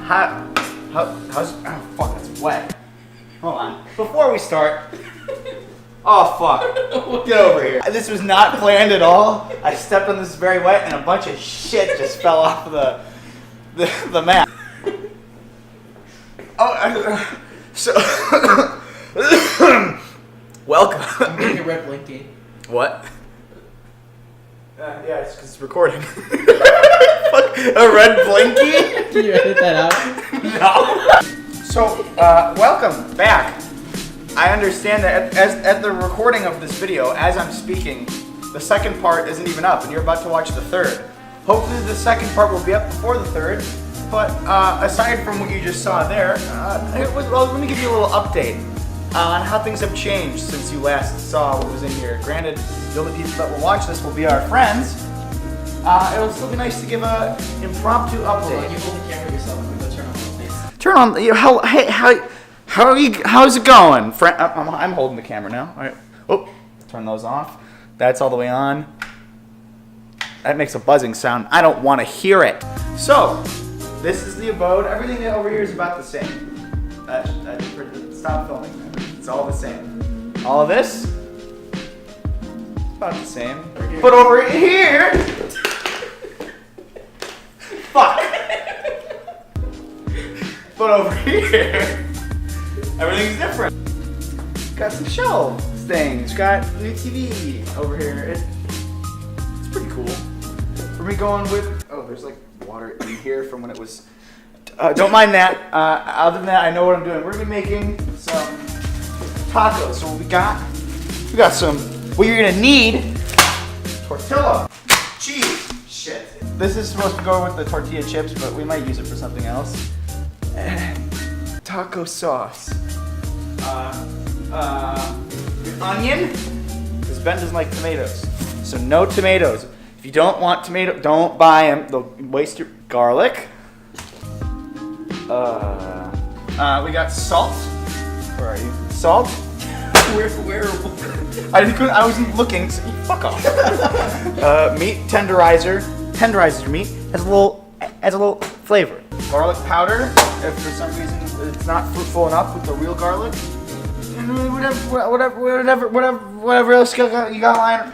How's... Oh, fuck, it's wet. Hold on. Before we start... Oh, fuck. Get over here. This was not planned at all. I stepped on this very wet and a bunch of shit just fell off the mat. Oh, so... Welcome. I'm getting a red blinky. What? Yeah, it's because it's recording. Fuck, a red blinky? Can you edit that out? No. So, welcome back. I understand that at the recording of this video, as I'm speaking, the second part isn't even up, and you're about to watch the third. Hopefully the second part will be up before the third, but aside from what you just saw there, let me give you a little update on how things have changed since you last saw what was in here. Granted, the only people that will watch this will be our friends. It'll still be nice to give an impromptu update. You hold the camera yourself. I'm gonna turn on the face. Turn on. How's it going? I'm holding the camera now. All right. Oh, turn those off. That's all the way on. That makes a buzzing sound. I don't want to hear it. So, this is the abode. Everything over here is about the same. Stop filming. It's all the same. All of this, about the same. But over here, fuck. But over here, everything's different. Got some shelves things. Got new TV over here. It's pretty cool. For me going with, oh, there's like water in here from when it was. Don't mind that. Other than that, I know what I'm doing. We're gonna be making some tacos. So we got some. What you're gonna need: tortilla, cheese. Shit. This is supposed to go with the tortilla chips, but we might use it for something else. Taco sauce. Onion, because Ben doesn't like tomatoes. So no tomatoes. If you don't want tomato, don't buy them. They'll waste your garlic. We got salt. Where are you? Salt. Where? I wasn't looking. So fuck off. Meat tenderizer. Tenderizes your meat. Adds a little flavor. Garlic powder. If for some reason it's not fruitful enough with the real garlic. Whatever else you got lying.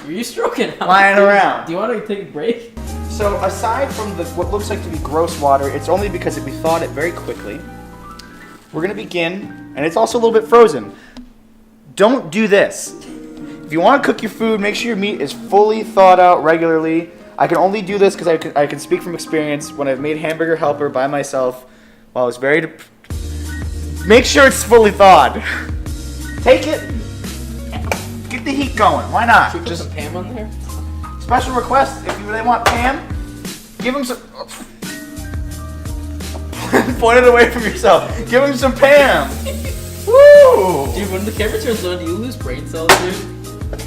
Are you stroking out? Lying around. Do you want to take a break? So aside from what looks like to be gross water, it's only because we thawed it very quickly. We're gonna begin, and it's also a little bit frozen. Don't do this. If you want to cook your food, make sure your meat is fully thawed out regularly. I can only do this because I can speak from experience when I've made hamburger helper by myself while I was very make sure it's fully thawed. Take it, get the heat going. Why not? Should we put some Pam on there? Special request, if they want Pam, give them some... Point it away from yourself. Give them some Pam. Woo! Dude, when the camera turns on, do you lose brain cells, dude?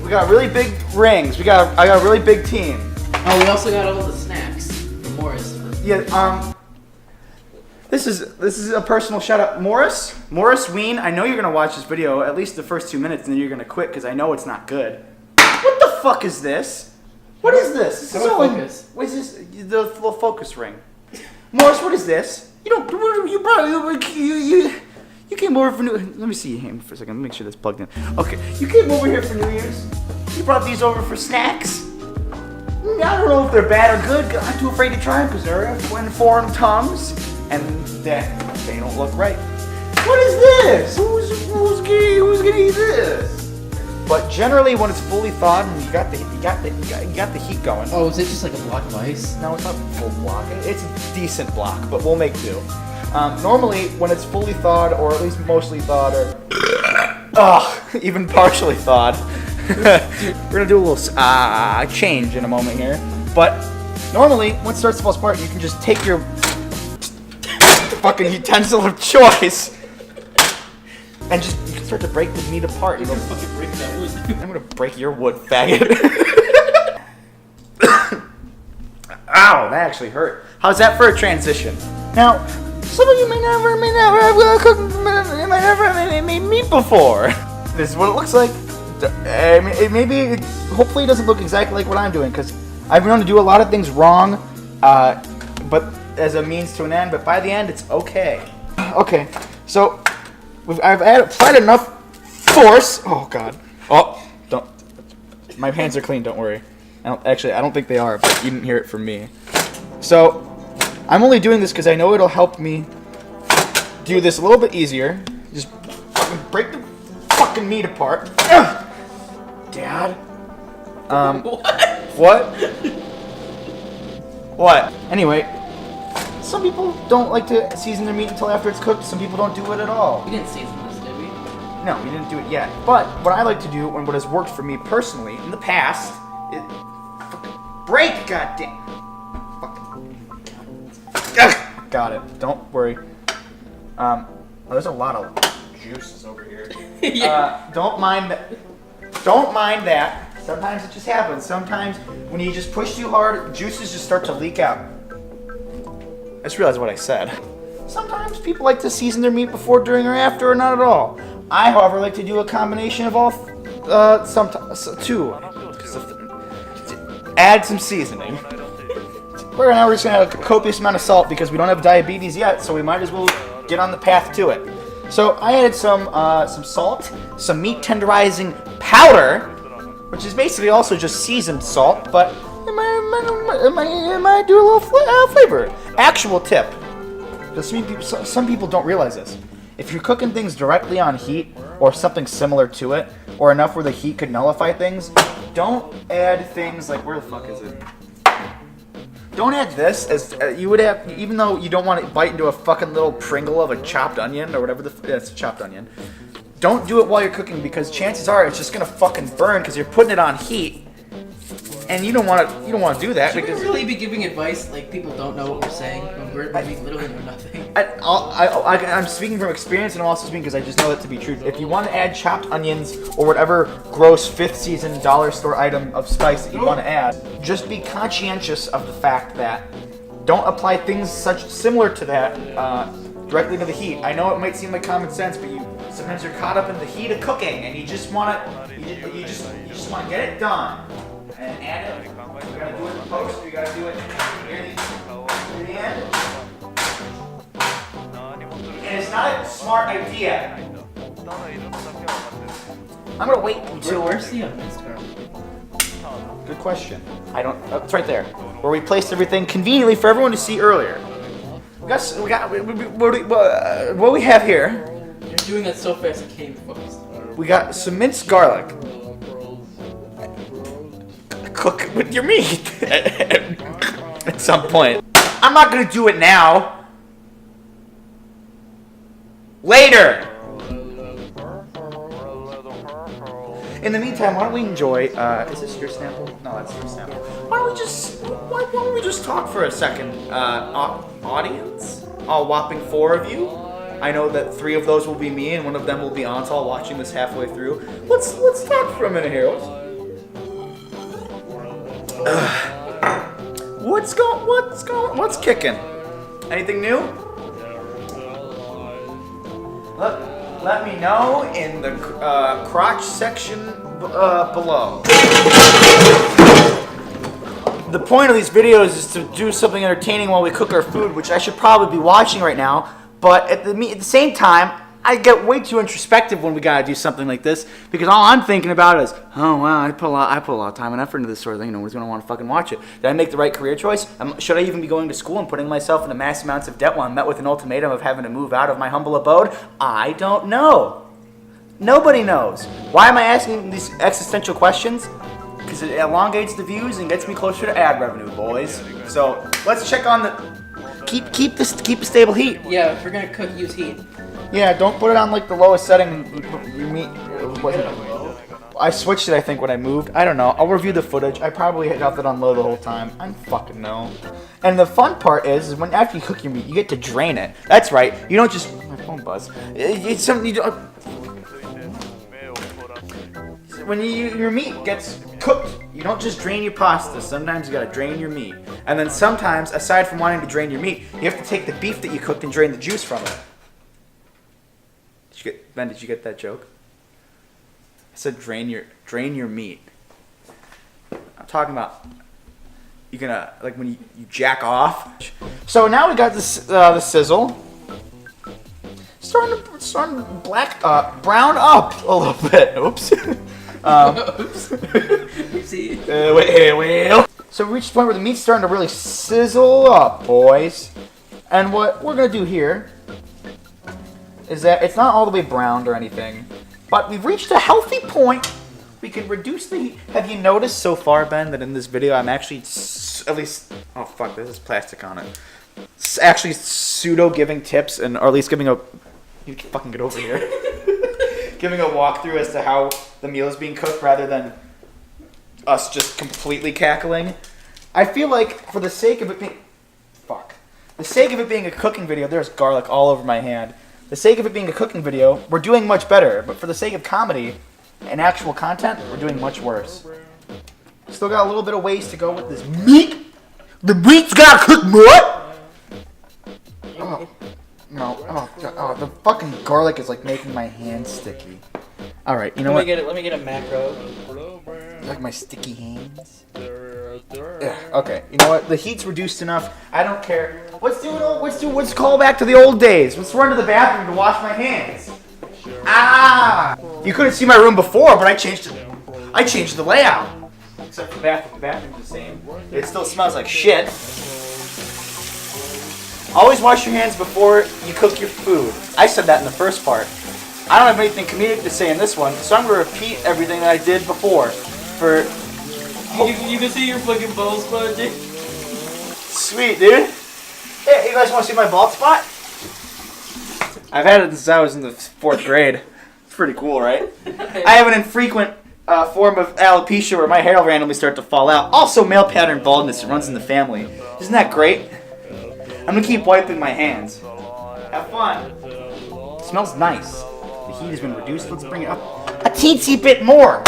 We got really big rings. I got a really big team. Oh, we also got all the snacks from Morris. Yeah, this is a personal shout out. Morris Ween, I know you're gonna watch this video at least the first 2 minutes and then you're gonna quit because I know it's not good. What the fuck is this? What is this? This is all focus. What is this? The little focus ring. Morris, what is this? You came over for New. Let me see your hand for a second. Let me make sure that's plugged in. Okay, you came over here for New Year's. You brought these over for snacks. I don't know if they're bad or good. I'm too afraid to try them because they're in foreign tongues and they don't look right. What is this? Who's gonna eat this? But generally, when it's fully thawed and you got the heat going. Oh, is it just like a block of ice? No, it's not full block. It's a decent block, but we'll make do. Normally, when it's fully thawed, or at least mostly thawed, or even partially thawed, we're gonna do a little change in a moment here. But normally, when it starts to fall apart, you can just take your fucking utensil of choice and just you can start to break the meat apart. You can fucking break that wood. I'm gonna break your wood, faggot. Ow, that actually hurt. How's that for a transition? Now, some of you may never have made meat before. This is what it looks like. Hopefully it doesn't look exactly like what I'm doing, because I've been known to do a lot of things wrong, but as a means to an end, but by the end, it's okay. Okay, so I've applied enough force. Oh God. Oh, don't. My hands are clean. Don't worry. I don't think they are, but you didn't hear it from me. So I'm only doing this because I know it'll help me do this a little bit easier. Just fucking break the fucking meat apart. Ugh. Dad. What? What? Anyway, some people don't like to season their meat until after it's cooked. Some people don't do it at all. We didn't season this, did we? No, we didn't do it yet. But what I like to do, and what has worked for me personally in the past, is fucking break, goddamn. Fucking. Got it. Don't worry. Well, there's a lot of juices over here. Yeah. Don't mind that. Don't mind that. Sometimes it just happens. Sometimes when you just push too hard, juices just start to leak out. I just realized what I said. Sometimes people like to season their meat before, during, or after, or not at all. I, however, like to do a combination of all, two. Add some seasoning. Now we're just gonna have a copious amount of salt because we don't have diabetes yet, so we might as well get on the path to it. So I added some salt, some meat tenderizing powder, which is basically also just seasoned salt, but it might do a little flavor. Actual tip, because some people don't realize this. If you're cooking things directly on heat or something similar to it, or enough where the heat could nullify things, don't add things like, where the fuck is it? Don't add this as you would have, even though you don't want to bite into a fucking little Pringle of a chopped onion or whatever it's a chopped onion. Don't do it while you're cooking because chances are it's just gonna fucking burn because you're putting it on heat, and you don't want to do that. Should because we really be giving advice like people don't know what we're saying when we're literally know nothing? I'm speaking from experience, and I'm also speaking because I just know that to be true. If you want to add chopped onions or whatever gross 5th season dollar store item of spice that you want to add, just be conscientious of the fact that don't apply things such similar to that directly to the heat. I know it might seem like common sense, but sometimes you're caught up in the heat of cooking, and you just want to get it done and add it. We gotta do it in post. We gotta do it near the end. And it's not a smart idea. I'm gonna wait until Where's the unminced garlic? Good question. I don't. It's right there, where we placed everything conveniently for everyone to see earlier. What we have here. You're doing that so fast I can't even focus. We got some minced garlic. Cook it with your meat at some point. I'm not gonna do it now. Later. In the meantime, why don't we enjoy? Is this your sample? No, that's your sample. Why don't we just talk for a second, audience? All whopping 4 of you. I know that 3 of those will be me, and 1 of them will be Antal watching this halfway through. Let's talk for a minute here. What's kicking? Anything new? Let me know in the crotch section below. The point of these videos is to do something entertaining while we cook our food, which I should probably be watching right now. But at the same time, I get way too introspective when we gotta do something like this because all I'm thinking about is, oh wow, I put a lot of time and effort into this sort of thing. Nobody's gonna want to fucking watch it. Did I make the right career choice? Should I even be going to school and putting myself into mass amounts of debt while I'm met with an ultimatum of having to move out of my humble abode? I don't know. Nobody knows. Why am I asking these existential questions? Because it elongates the views and gets me closer to ad revenue, boys. So let's check on the. Keep a stable heat. Yeah, if we're gonna cook, use heat. Yeah, don't put it on like the lowest setting. Your meat. I switched it, I think, when I moved. I don't know. I'll review the footage. I probably left it on low the whole time. I don't fucking know. And the fun part is when after you cook your meat, you get to drain it. That's right. You don't just my phone buzz. It's something you don't. When your meat gets cooked, you don't just drain your pasta. Sometimes you gotta drain your meat. And then sometimes, aside from wanting to drain your meat, you have to take the beef that you cooked and drain the juice from it. Ben, did you get that joke? I said drain your meat. I'm talking about you can like when you jack off. So now we got this the sizzle. Starting to brown up a little bit. Oops. Oops. See. Wait. So we reached the point where the meat's starting to really sizzle up, boys. And what we're gonna do here is that it's not all the way browned or anything, but we've reached a healthy point. We can reduce the heat. Have you noticed so far, Ben, that in this video I'm actually at least, oh fuck, this is plastic on it. Actually pseudo giving tips or at least giving a, you can fucking get over here. Giving a walkthrough as to how the meal is being cooked rather than us just completely cackling. I feel like for the sake of it being, the sake of it being a cooking video, there's garlic all over my hand. The sake of it being a cooking video, we're doing much better. But for the sake of comedy and actual content, we're doing much worse. Still got a little bit of ways to go with this meat. The meat's gotta cook more. Oh, no, the fucking garlic is like making my hands sticky. All right, you know what? Let me get a macro. Like my sticky hands. Okay, you know what? The heat's reduced enough. I don't care. Let's call back to the old days. Let's run to the bathroom to wash my hands. Ah! You couldn't see my room before, but I changed it. I changed the layout. Except for the bathroom. The bathroom's the same. It still smells like shit. Always wash your hands before you cook your food. I said that in the first part. I don't have anything comedic to say in this one, so I'm going to repeat everything that I did before. You can see your fucking ball spot, dude. Sweet, dude. Hey, you guys want to see my bald spot? I've had it since I was in the 4th grade. It's pretty cool, right? I have an infrequent form of alopecia where my hair will randomly start to fall out. Also, male pattern baldness. It runs in the family. Isn't that great? I'm going to keep wiping my hands. Have fun. It smells nice. The heat has been reduced. Let's bring it up a teensy bit more.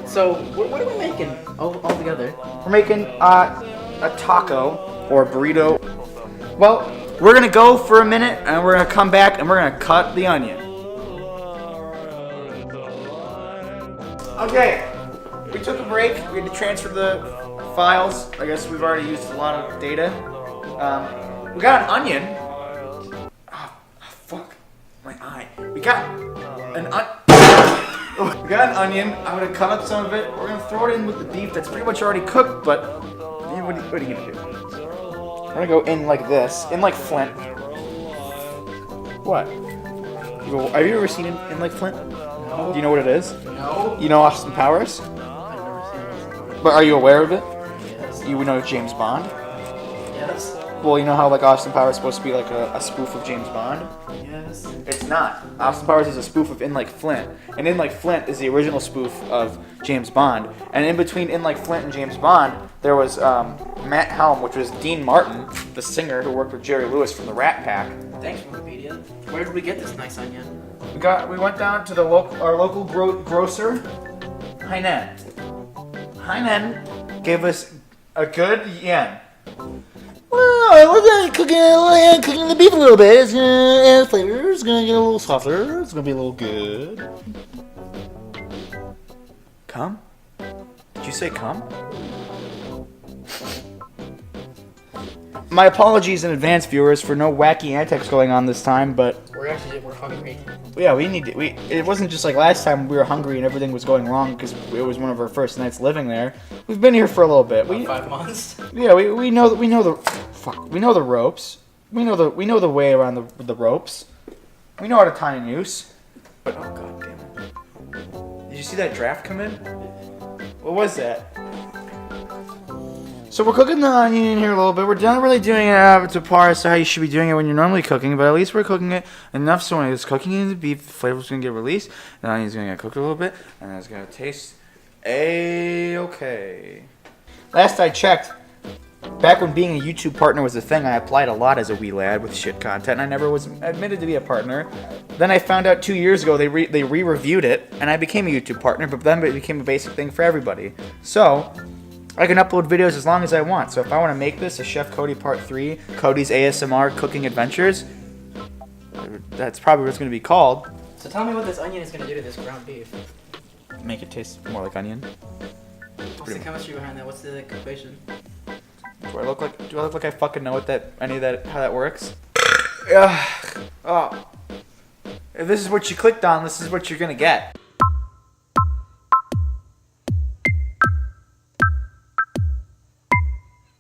So, what are we making all together? We're making a taco or a burrito. Well, we're going to go for a minute and we're going to come back and we're going to cut the onion. Okay, we took a break. We had to transfer the files. I guess we've already used a lot of data. We got an onion. Oh, fuck. My eye. We got an onion. I'm going to cut up some of it. We're going to throw it in with the beef that's pretty much already cooked, but what are you going to do? We're going to go in like this, in like Flint. What? Have you ever seen in like Flint? No. Do you know what it is? No. You know Austin Powers? I've never seen it. But are you aware of it? Yes. You know James Bond? Yes. Well, you know how like Austin Powers is supposed to be like a spoof of James Bond? Yes. It's not. Austin Powers is a spoof of In Like Flint. And In Like Flint is the original spoof of James Bond. And in between In Like Flint and James Bond, there was Matt Helm, which was Dean Martin, the singer who worked with Jerry Lewis from the Rat Pack. Thanks, Wikipedia. Where did we get this nice onion? We went down to our local grocer, Hainan. Hainan gave us a good yen. Well, we're gonna cooking the beef a little bit. It's gonna add flavor. It's gonna get a little softer. It's gonna be a little good. Come? Did you say come? My apologies in advance, viewers, for no wacky antics going on this time, but We're hungry. yeah, it wasn't just like last time we were hungry and everything was going wrong because it was one of our first nights living there. We've been here for a little bit. 5 months. Yeah, we know the ropes. We know the way around the ropes. We know how to tie a noose. But oh god damn it! Did you see that draft come in? What was that? So we're cooking the onion in here a little bit. We're not really doing it to par as to how you should be doing it when you're normally cooking, but at least we're cooking it enough so when it's cooking in the beef, the flavor's gonna get released, the onion's gonna get cooked a little bit, and then it's gonna taste A-okay. Last I checked, back when being a YouTube partner was a thing, I applied a lot as a wee lad with shit content, and I never was admitted to be a partner. Then I found out 2 years ago they re-reviewed it, and I became a YouTube partner, but then it became a basic thing for everybody. So I can upload videos as long as I want. So if I want to make this a Chef Kody Part 3, Kody's ASMR Cooking Adventures, that's probably what it's going to be called. So tell me what this onion is going to do to this ground beef. Make it taste more like onion. What's the chemistry behind that? What's the equation? Do I look like I fucking know how that works? Ugh. Oh. If this is what you clicked on, this is what you're gonna get.